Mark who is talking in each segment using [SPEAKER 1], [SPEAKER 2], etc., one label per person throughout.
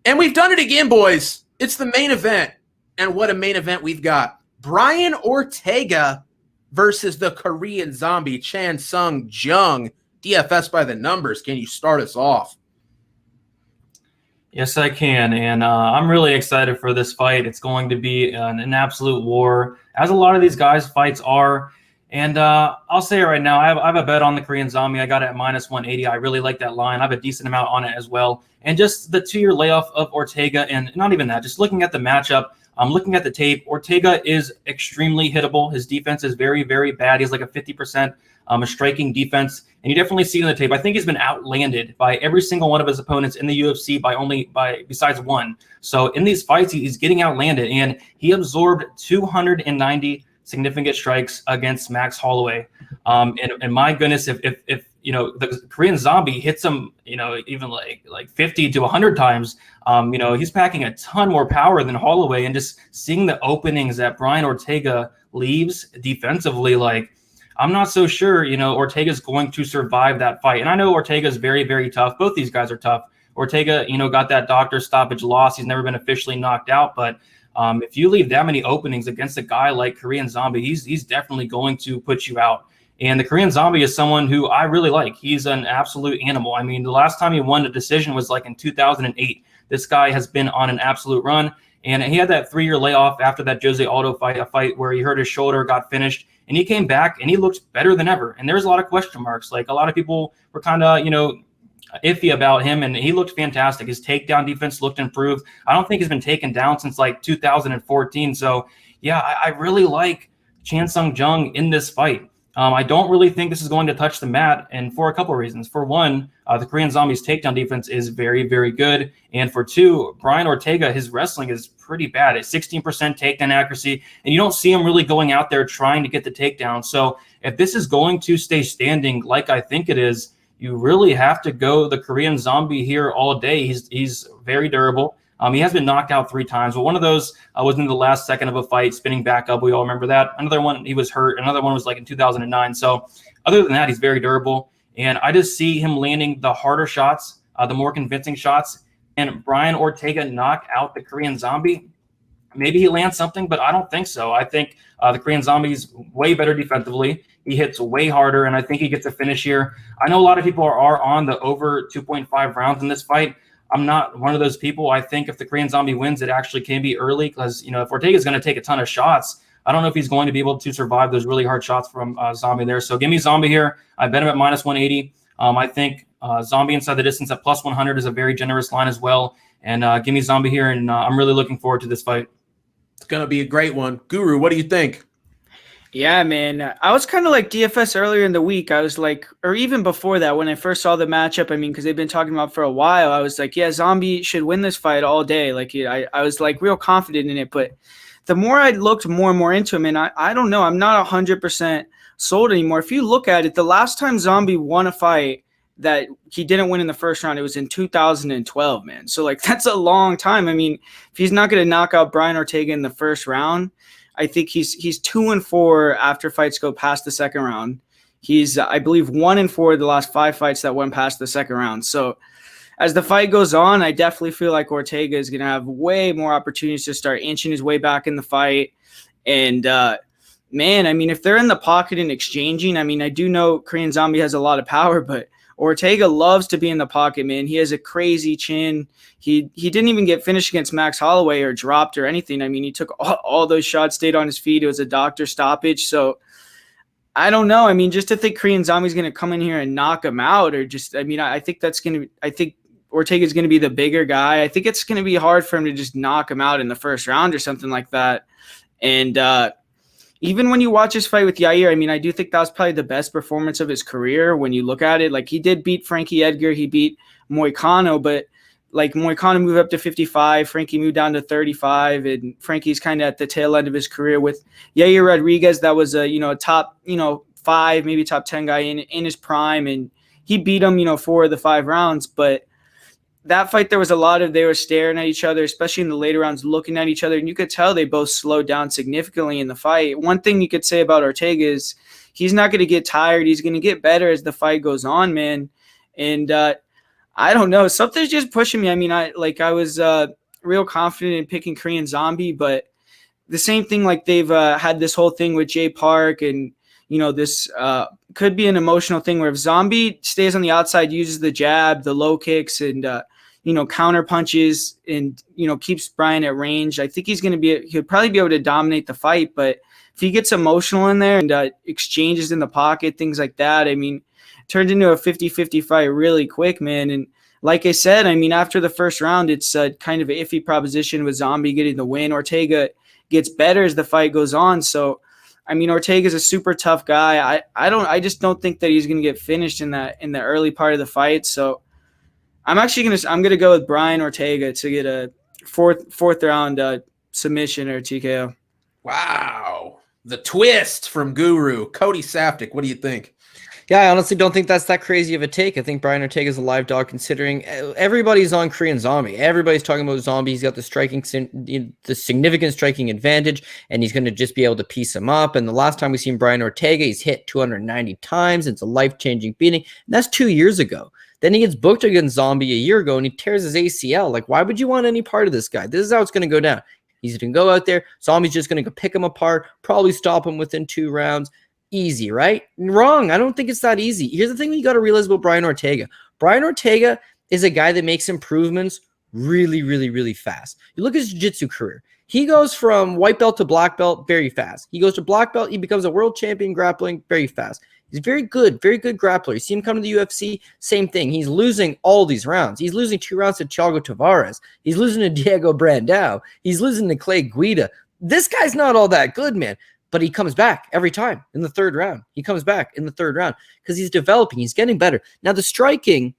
[SPEAKER 1] And we've done it again, boys. It's the main event. And what a main event we've got. Brian Ortega versus the Korean Zombie, Chan Sung Jung. DFS by the numbers. Can you start us off?
[SPEAKER 2] Yes, I can. And I'm really excited for this fight. It's going to be an absolute war, as a lot of these guys' fights are. And I'll say it right now, I have a bet on the Korean Zombie. I got it at minus 180. I really like that line. I have a decent amount on it as well. And just the 2-year layoff of Ortega, and not even that, just looking at the matchup, I'm looking at the tape. Ortega is extremely hittable. His defense is very, very bad. He's like a 50% a striking defense, and you definitely see it in the tape. I think he's been outlanded by every single one of his opponents in the UFC besides one. So in these fights, he's getting outlanded, and he absorbed 290 significant strikes against Max Holloway. And my goodness, if the Korean Zombie hits him, even like 50 to 100 times, he's packing a ton more power than Holloway. And just seeing the openings that Brian Ortega leaves defensively, I'm not so sure, Ortega's going to survive that fight. And I know Ortega's very, very tough. Both these guys are tough. Ortega, got that doctor stoppage loss. He's never been officially knocked out. But if you leave that many openings against a guy like Korean Zombie, he's definitely going to put you out. And the Korean Zombie is someone who I really like. He's an absolute animal. I mean, the last time he won a decision was in 2008. This guy has been on an absolute run. And he had that 3-year layoff after that Jose Aldo fight, a fight where he hurt his shoulder, got finished, and he came back and he looked better than ever. And there's a lot of question marks. A lot of people were kind of, iffy about him, and he looked fantastic. His takedown defense looked improved. I don't think he's been taken down since 2014. So, yeah, I really like Chan Sung Jung in this fight. I don't really think this is going to touch the mat, and for a couple of reasons. For one, the Korean Zombie's takedown defense is very, very good. And for two, Brian Ortega, his wrestling is pretty bad. It's 16% takedown accuracy, and you don't see him really going out there trying to get the takedown. So if this is going to stay standing like I think it is, you really have to go the Korean Zombie here all day. He's very durable. He has been knocked out 3 times, but one of those was in the last second of a fight, spinning back up. We all remember that. Another one, he was hurt. Another one was in 2009. So other than that, he's very durable. And I just see him landing the harder shots, the more convincing shots. And Brian Ortega knock out the Korean Zombie. Maybe he lands something, but I don't think so. I think the Korean Zombie's way better defensively. He hits way harder, and I think he gets a finish here. I know a lot of people are on the over 2.5 rounds in this fight. I'm not one of those people. I think if the Korean Zombie wins, it actually can be early because, if Ortega is going to take a ton of shots, I don't know if he's going to be able to survive those really hard shots from Zombie there. So give me Zombie here. I bet him at minus 180. I think Zombie inside the distance at plus 100 is a very generous line as well. And give me Zombie here, and I'm really looking forward to this fight.
[SPEAKER 1] It's going to be a great one. Guru, what do you think?
[SPEAKER 3] Yeah, man. I was kind of like DFS earlier in the week. I was like, or even before that, when I first saw the matchup, because they've been talking about it for a while, I was like, yeah, Zombie should win this fight all day. I was real confident in it. But the more I looked more and more into him, and I don't know, I'm not 100% sold anymore. If you look at it, the last time Zombie won a fight that he didn't win in the first round, it was in 2012, man. So that's a long time. If he's not going to knock out Brian Ortega in the first round, I think he's 2-4 after fights go past the second round. He's, I believe, 1-4 the last 5 fights that went past the second round. So as the fight goes on, I definitely feel like Ortega is going to have way more opportunities to start inching his way back in the fight. And, man, if they're in the pocket and exchanging, I do know Korean Zombie has a lot of power, but Ortega loves to be in the pocket, man. He has a crazy chin. He didn't even get finished against Max Holloway or dropped or anything. He took all those shots, stayed on his feet. It was a doctor stoppage. So I don't know. Just to think Korean Zombie's going to come in here and knock him out, or just, I think Ortega's going to be the bigger guy. I think it's going to be hard for him to just knock him out in the first round or something like that. And, even when you watch his fight with Yair, I do think that was probably the best performance of his career when you look at it. He did beat Frankie Edgar. He beat Moicano, but Moicano moved up to 55. Frankie moved down to 35, and Frankie's kind of at the tail end of his career. With Yair Rodriguez, that was a top 5, maybe top 10 guy in his prime, and he beat him 4 of the 5 rounds. But that fight, there was they were staring at each other, especially in the later rounds, looking at each other, and you could tell they both slowed down significantly in the fight. One thing you could say about Ortega is he's not going to get tired. He's going to get better as the fight goes on, man. And I don't know. Something's just pushing me. I mean, I was real confident in picking Korean Zombie, but the same thing, like they've had this whole thing with Jay Park, and this could be an emotional thing where if Zombie stays on the outside, uses the jab, the low kicks, and counter punches, and keeps Bryan at range, I think he'll probably be able to dominate the fight. But if he gets emotional in there and exchanges in the pocket, things like that, I mean, it turns into a 50-50 fight really quick, man. And like I said, I mean, after the first round, it's kind of an iffy proposition with Zombie getting the win. Ortega gets better as the fight goes on. So, I mean, Ortega's a super tough guy. I just don't think that he's going to get finished in the early part of the fight. So I'm gonna go with Bryan Ortega to get a fourth round submission or TKO.
[SPEAKER 1] Wow. The twist from Guru. Cody Saftik, what do you think?
[SPEAKER 4] Yeah, I honestly don't think that's that crazy of a take. I think Bryan Ortega is a live dog, considering everybody's on Korean Zombie. Everybody's talking about Zombie. He's got the significant striking advantage, and he's going to just be able to piece him up. And the last time we seen Bryan Ortega, he's hit 290 times. It's a life-changing beating. And that's 2 years ago. Then he gets booked against Zombie a year ago, and he tears his ACL. Like, why would you want any part of this guy? This is how it's going to go down. He's going to go out there. Zombie's just going to go pick him apart, probably stop him within 2 rounds. Easy, right? Wrong. I don't think it's that easy. Here's the thing you got to realize about Bryan Ortega. Bryan Ortega is a guy that makes improvements really, really, really fast. You look at his jiu-jitsu career. He goes from white belt to black belt very fast. He goes to black belt. He becomes a world champion grappling very fast. He's very good grappler. You see him come to the UFC, same thing. He's losing all these rounds. He's losing 2 rounds to Thiago Tavares. He's losing to Diego Brandao. He's losing to Clay Guida. This guy's not all that good, man. But he comes back every time in the 3rd round. He comes back in the 3rd round because he's developing. He's getting better. Now, the striking,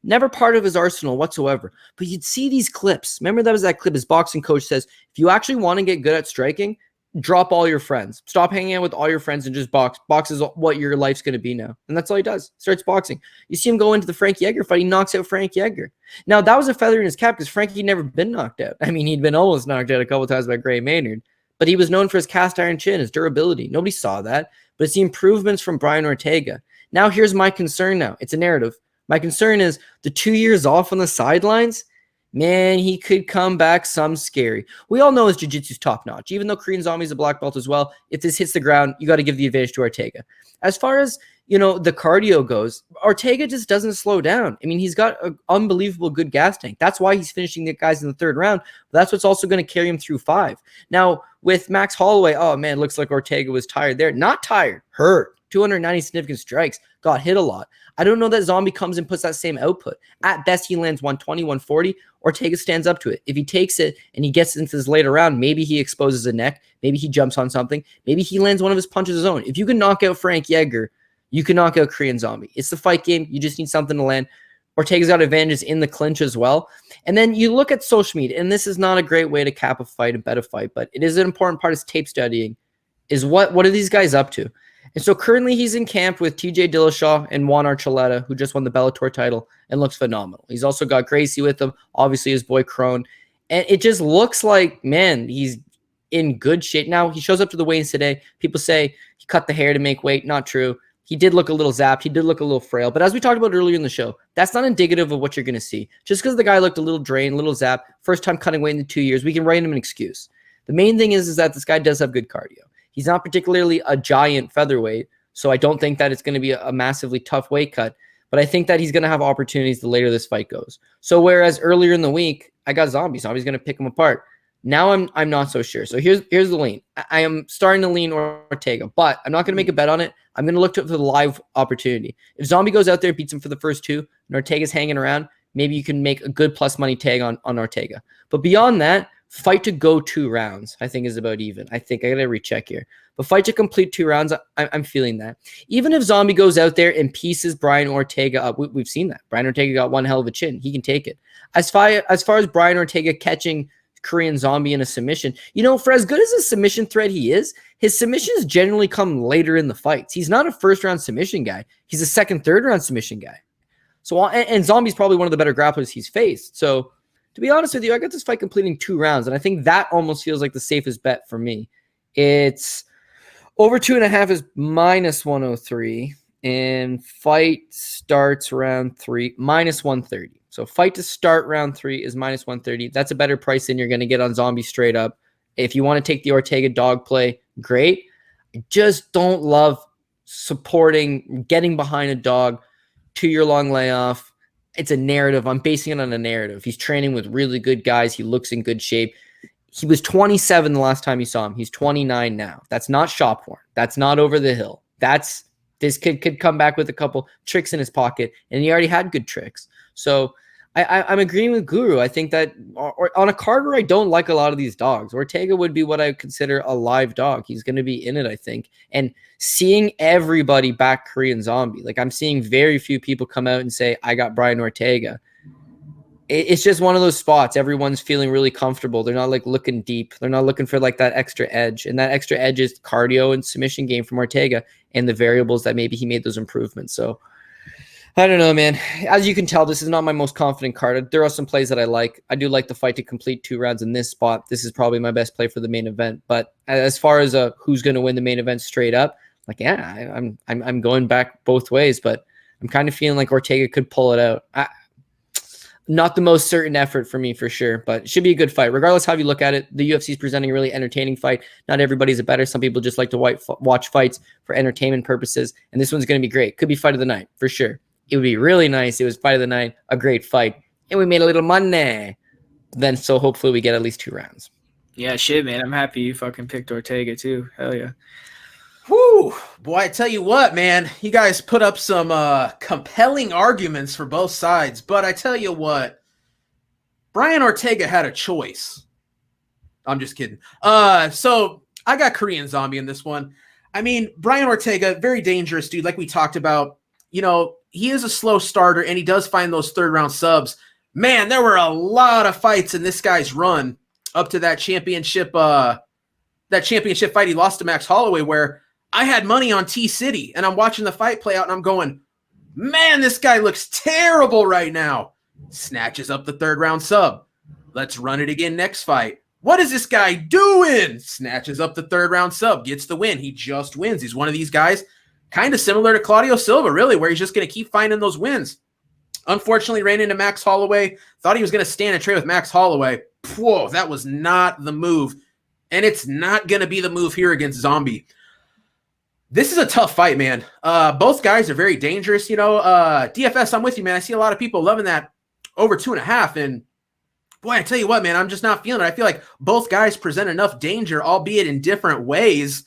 [SPEAKER 4] never part of his arsenal whatsoever. But you'd see these clips. Remember that clip his boxing coach says, if you actually want to get good at striking, drop all your friends. Stop hanging out with all your friends and just box. Box is what your life's going to be now. And that's all he does. Starts boxing. You see him go into the Frank Yeager fight. He knocks out Frank Yeager. Now, that was a feather in his cap because Frankie had never been knocked out. I mean, he'd been almost knocked out a couple times by Gray Maynard. But he was known for his cast iron chin, his durability. Nobody saw that. But it's the improvements from Bryan Ortega. Now, here's my concern now. It's a narrative. My concern is the 2 years off on the sidelines. Man, he could come back some scary. We all know his jiu-jitsu's top-notch. Even though Korean Zombie's a black belt as well, if this hits the ground, you got to give the advantage to Ortega. As far as, the cardio goes, Ortega just doesn't slow down. I mean, he's got an unbelievable good gas tank. That's why he's finishing the guys in the 3rd round. But that's what's also going to carry him through 5. Now, with Max Holloway, oh, man, looks like Ortega was tired there. Not tired, hurt. 290 significant strikes, got hit a lot. I don't know that Zombie comes and puts that same output. At best, he lands 120, 140. Ortega stands up to it. If he takes it and he gets into this later round, maybe he exposes a neck. Maybe he jumps on something. Maybe he lands one of his punches of his own. If you can knock out Frank Yeager, you can knock out Korean Zombie. It's the fight game. You just need something to land. Ortega's got advantages in the clinch as well. And then you look at social media, and this is not a great way to cap a fight and bet a fight, but it is an important part of tape studying, is what are these guys up to? And so currently he's in camp with TJ Dillashaw and Juan Archuleta, who just won the Bellator title and looks phenomenal. He's also got Gracie with him, obviously his boy Crone. And it just looks like, man, he's in good shape. Now, he shows up to the weigh-ins today. People say he cut the hair to make weight. Not true. He did look a little zapped. He did look a little frail. But as we talked about earlier in the show, that's not indicative of what you're going to see. Just because the guy looked a little drained, a little zapped, first time cutting weight in 2 years, we can write him an excuse. The main thing is that this guy does have good cardio. He's not particularly a giant featherweight, so I don't think that it's going to be a massively tough weight cut. But I think that he's going to have opportunities the later this fight goes. So whereas earlier in the week, I got Zombie. Zombie's going to pick him apart. Now I'm not so sure. So here's the lean. I am starting to lean Ortega, but I'm not going to make a bet on it. I'm going to look for the live opportunity. If Zombie goes out there, beats him for the first 2, and Ortega's hanging around, maybe you can make a good plus money tag on Ortega. But beyond that, fight to go 2 rounds, I think is about even. I think I got to recheck here. But fight to complete 2 rounds, I'm feeling that. Even if Zombie goes out there and pieces Bryan Ortega up, we've seen that. Bryan Ortega got one hell of a chin. He can take it. As far as Bryan Ortega catching Korean Zombie in a submission, for as good as a submission threat he is, his submissions generally come later in the fights. He's not a first-round submission guy. He's a second, third-round submission guy. So, and Zombie's probably one of the better grapplers he's faced. So, to be honest with you, I got this fight completing 2 rounds, and I think that almost feels like the safest bet for me. It's over 2.5 is -103, and fight starts round 3, -130. So fight to start round 3 is minus 130. That's a better price than you're going to get on Zombie straight up. If you want to take the Ortega dog play, great. I just don't love supporting, getting behind a dog, 2-year long layoff. It's a narrative. I'm basing it on a narrative. He's training with really good guys. He looks in good shape. He was 27 the last time you saw him. He's 29 now. That's not shop worn. That's not over the hill. This kid could come back with a couple tricks in his pocket, and he already had good tricks. So I'm agreeing with Guru. I think that on a card where I don't like a lot of these dogs, Ortega would be what I would consider a live dog. He's going to be in it, I think. And seeing everybody back Korean Zombie, like I'm seeing very few people come out and say, I got Brian Ortega. It's just one of those spots. Everyone's feeling really comfortable. They're not like looking deep. They're not looking for like that extra edge. And that extra edge is cardio and submission game from Ortega and the variables that maybe he made those improvements. So I don't know, man. As you can tell, this is not my most confident card. There are some plays that I like. I do like the fight to complete 2 rounds in this spot. This is probably my best play for the main event. But as far as who's going to win the main event straight up, like, yeah, I'm going back both ways. But I'm kind of feeling like Ortega could pull it out. Not the most certain effort for me, for sure, but it should be a good fight. Regardless how you look at it, the UFC is presenting a really entertaining fight. Not everybody's a better. Some people just like to watch fights for entertainment purposes, and this one's going to be great. Could be fight of the night, for sure. It would be really nice. It was fight of the night, a great fight, and we made a little money. Then, so hopefully we get at least 2 rounds.
[SPEAKER 3] Yeah, shit, man. I'm happy you fucking picked Ortega, too. Hell yeah.
[SPEAKER 1] Whew, boy, I tell you what, man, you guys put up some compelling arguments for both sides, but I tell you what, Brian Ortega had a choice. I'm just kidding. So I got Korean Zombie in this one. I mean, Brian Ortega, very dangerous dude, like we talked about. You know, he is a slow starter, and he does find those 3rd-round subs. Man, there were a lot of fights in this guy's run up to that championship fight he lost to Max Holloway, where I had money on T-City, and I'm watching the fight play out, and I'm going, man, this guy looks terrible right now. Snatches up the 3rd-round sub. Let's run it again next fight. What is this guy doing? Snatches up the 3rd-round sub, gets the win. He just wins. He's one of these guys kind of similar to Claudio Silva, really, where he's just going to keep finding those wins. Unfortunately, ran into Max Holloway. Thought he was going to stand and trade with Max Holloway. Whoa, that was not the move. And it's not going to be the move here against Zombie. This is a tough fight, man. Both guys are very dangerous. You know, DFS, I'm with you, man. I see a lot of people loving that over 2.5. And boy, I tell you what, man, I'm just not feeling it. I feel like both guys present enough danger, albeit in different ways.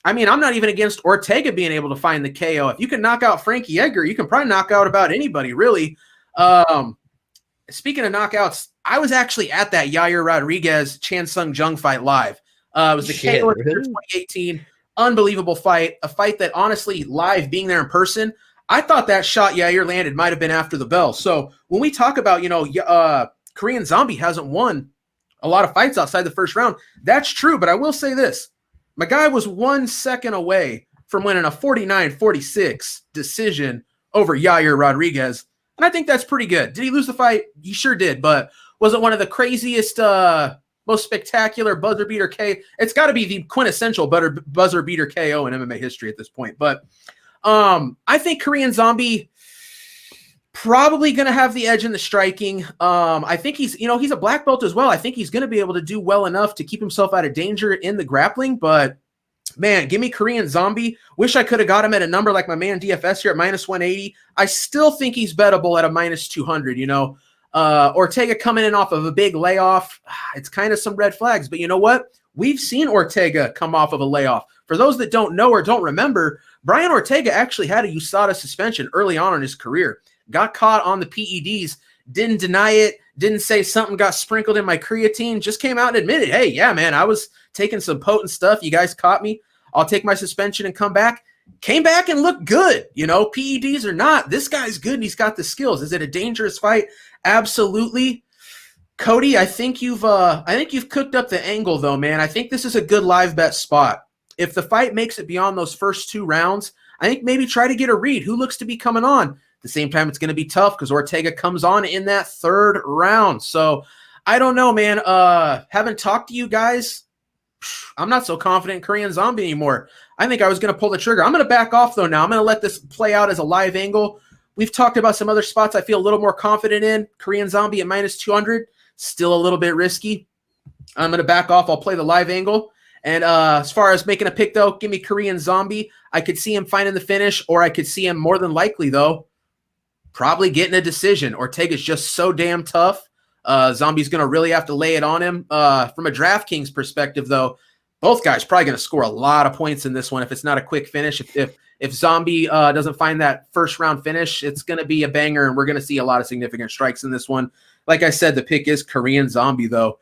[SPEAKER 1] I mean, I'm not even against Ortega being able to find the KO. If you can knock out Frankie Edgar, you can probably knock out about anybody, really. Speaking of knockouts, I was actually at that Yair Rodriguez Chan Sung Jung fight live. It was the KO in 2018. Unbelievable fight. A fight that, honestly, live, being there in person, I thought that shot Yair landed might have been after the bell. So when we talk about, you know, Korean Zombie hasn't won a lot of fights outside the 1st round, that's true. But I will say this. My guy was 1 second away from winning a 49-46 decision over Yair Rodriguez. And I think that's pretty good. Did he lose the fight? He sure did. But was it one of the craziest, most spectacular buzzer beater KO? It's got to be the quintessential buzzer beater KO in MMA history at this point. But I think Korean Zombie probably going to have the edge in the striking. I think he's a black belt as well. I think he's going to be able to do well enough to keep himself out of danger in the grappling. But man, give me Korean Zombie. Wish I could have got him at a number like my man DFS here at minus 180. I still think he's bettable at a minus 200. You know, Ortega coming in off of a big layoff. It's kind of some red flags. But you know what? We've seen Ortega come off of a layoff. For those that don't know or don't remember, Brian Ortega actually had a USADA suspension early on in his career. Got caught on the PEDs, didn't deny it, didn't say something got sprinkled in my creatine, just came out and admitted, hey, yeah, man, I was taking some potent stuff. You guys caught me. I'll take my suspension and come back. Came back and looked good. You know, PEDs or not, this guy's good and he's got the skills. Is it a dangerous fight? Absolutely. Cody, I think you've cooked up the angle though, man. I think this is a good live bet spot. If the fight makes it beyond those first 2 rounds, I think maybe try to get a read. Who looks to be coming on? At the same time, it's going to be tough because Ortega comes on in that 3rd round. So I don't know, man. Haven't talked to you guys. I'm not so confident in Korean Zombie anymore. I think I was going to pull the trigger. I'm going to back off, though, now. I'm going to let this play out as a live angle. We've talked about some other spots I feel a little more confident in. Korean Zombie at -200, still a little bit risky. I'm going to back off. I'll play the live angle. And as far as making a pick, though, give me Korean Zombie. I could see him finding the finish, or I could see him more than likely, though, probably getting a decision. Ortega's just so damn tough. Zombie's going to really have to lay it on him. From a DraftKings perspective, though, both guys probably going to score a lot of points in this one if it's not a quick finish. If Zombie doesn't find that first-round finish, it's going to be a banger, and we're going to see a lot of significant strikes in this one. Like I said, the pick is Korean Zombie, though.